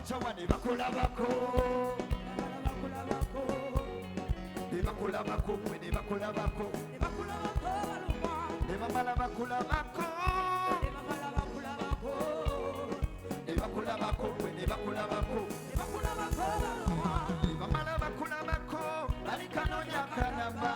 abacawa ne bakulabako ne bakulabako gwe ne bakulabako ne bamala bakulabako ne bakulabako gwe ne bakulabako ne bamala bakulabako balikanoonya kanaba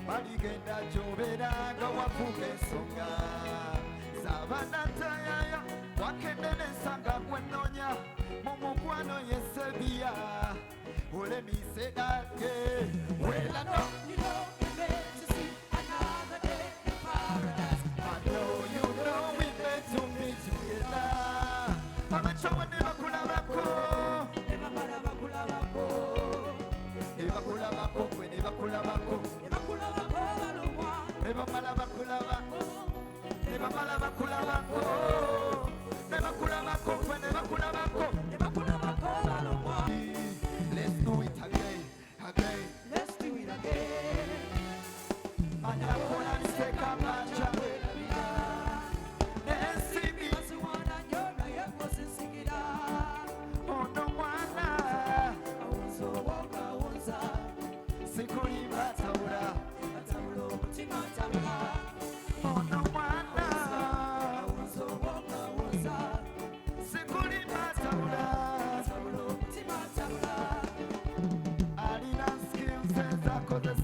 baligenda gy'obeera nga wafuga ensonga z'abanatayaya wakendenesa nga gwenoonya mu mukwano yesebiya olemise nage welano abacawa ne bakulabako ne bakulabako gwe ne bakulabako ne bamala bakulabako ne bamala bakulabako ne bakulabako gwe ne bakulabako balumwa. Let's do it again, again. Let's do it again. Anakona niseka manja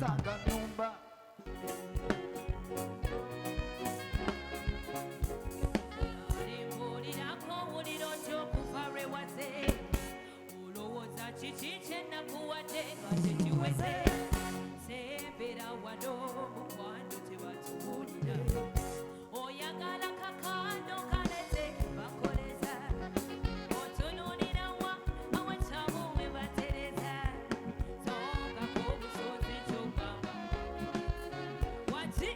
sanga nyumba Limulirako muliro ky'okuva lwewaze olowooza kiki kye nakuwadde nga tekiweze sebeera wano mukwano tebatuwulira oyagala kakando kalete bakoleza otunuulira wa awatamu we batereza songako obusozi kyogamba wati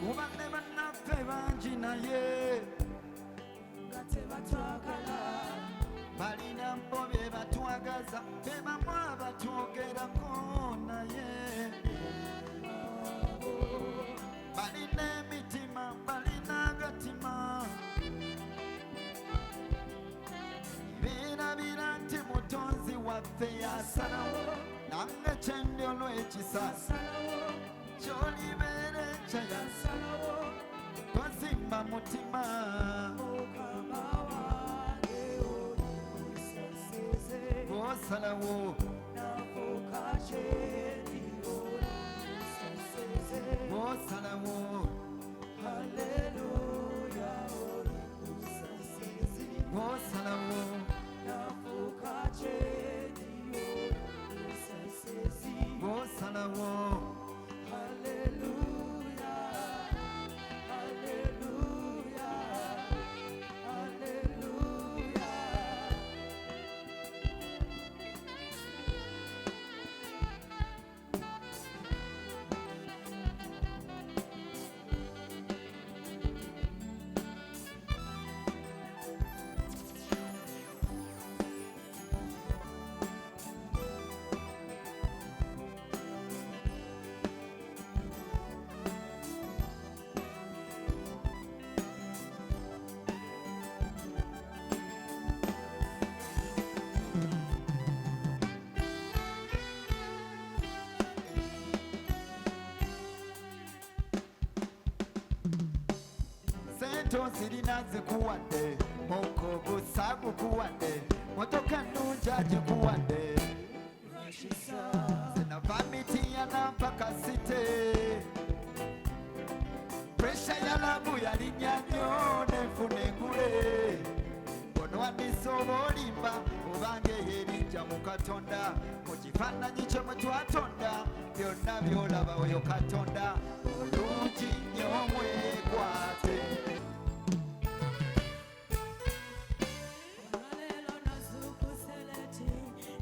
mubanne bannaffe bangi naye nga tebatwagala balina mbo bye batwagaza be bamu abatwogerako naye balina emitima balina agatima birabira nti mutonzi waffe yasalawo nange kyendyolo ekisasa kyolibeera ekya yasalawo tozimba mutima mukama wange olusaseze bw'osalawo nafuuka kyendiro olusaseze bw'osalawo haleluya olusaseze bw'osalawo nafuuka kyendiro olusaseze bw'osalawo haleluya haleluya haleluya sente ozirina zikuwadde muko busa gukuwadde motoka nnungi agikuwadde zinava mitiyana mpaka site presha ya labu yalinnya nnyo nenfuna engule onwandisa oba olimba obange yerinja mu katonda mu kifaananyi kye mwe twatonda byonna byolaba oyo katonda mulungi nnyo mwekwate Olwaleero nazuukuseleti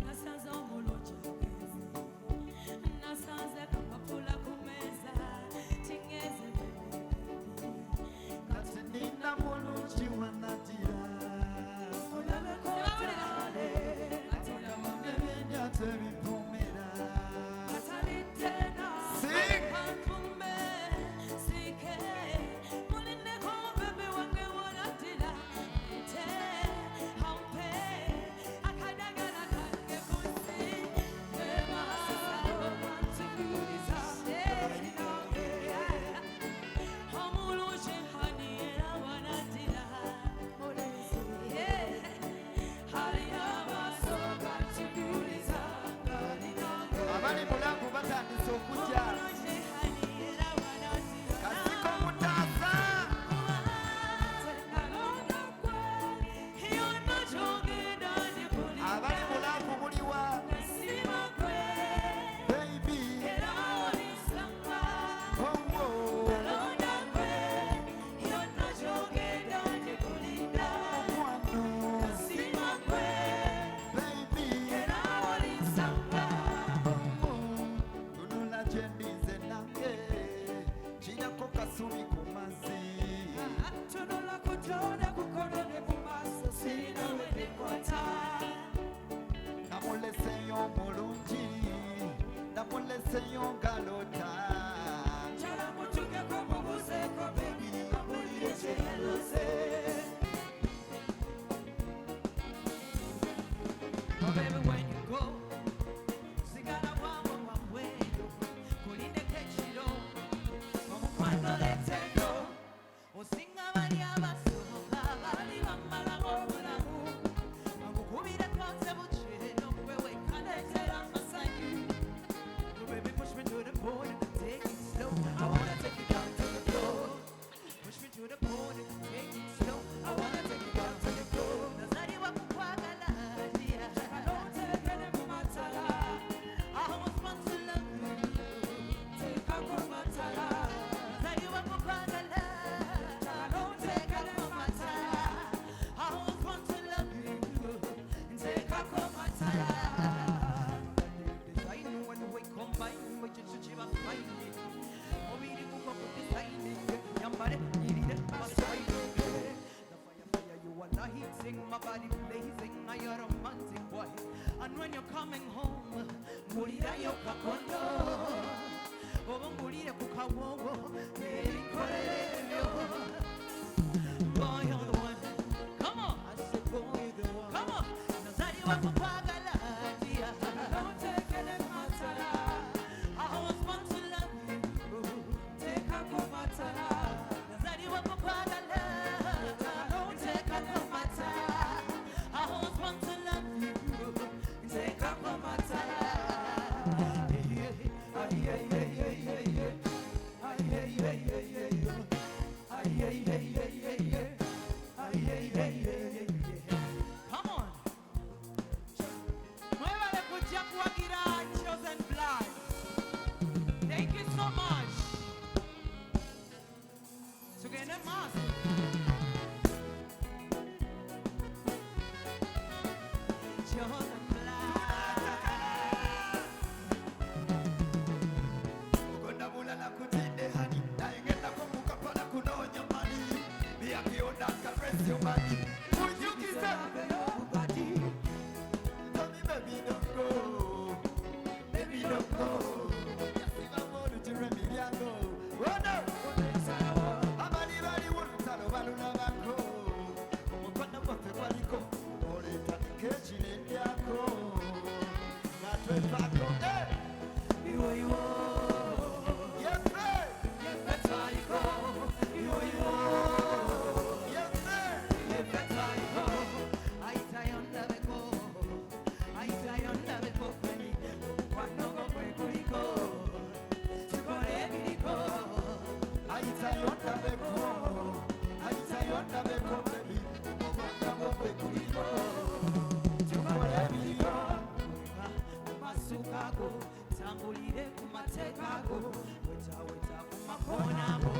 nasanze omulungi mugezi nasanze kapapula ku mmeeza tingeze kati nina mulungi wanatira ebyenjata ebipumira Sing! abali mulangu batandise okujja kasiko mutaasa abali mulangu muliwa baby owo mwano baby tunula gyendize nange kirako kasubi ku mazzi namuleseyo omulungi namuleseyo ngalota Oh, baby, when you go, sigara wangu wa mwendo, kulinde kechiro, omukwano letendo, osinga bali abasoboka, bali bamala obulamu, bagukubira twase bukiro, gwe wekaleetera amasanyu. Oh, baby, push me to the border, take it slow, I wanna take you down to the floor. Push me to the border, take it slow, I wanna take you down to the floor. Nazaliwa kukwagala, dear. I was born to love you. Take a go matala. Nazaliwa kukwagala, take a go matala. I was born to love you. Take a go matala. Design when we combine, we just achieve a fine. Obiri kuko design, yambare iride masai. The fire, you are not heating, my body blazing. I am a romantic boy, and when you're coming home, murira yo kakondo. Obo murira kukawowo, nerikorelyo. Boy, you're the one. Come on, I said, boy, you're the one. Come on, nazaliwa kukwagala, dear. Don't take it matala. I was born to love you. Take a go matala. Nazaliwa kukwagala. Don't take a go matala. I was born to love you. Take a go matala. Come on. Muévale kuja kuagira chosen blood. Thank you so much. Tugende mas. Chosen blood. ogonda bulala kutende hani nayengenda kumukapala kunoonya mali byabyona kalwesyo mali kunjukiza Tell me, baby, don't go. Baby, don't go. Yasibamu olugero emiryango. Oh, no. Abali bali w'olutalo balulabako. Omukono gwaffe gwaliko. Oleetandika ekirendyako. Nga twefaako. Iwo iwo. Yefe. Yefe twaliko. Iwo iwo. wandabeko bebi omwandabo kwekuliyo tukole ebiriyo kumasukago tambulire kumatekago wetaweta kumakonago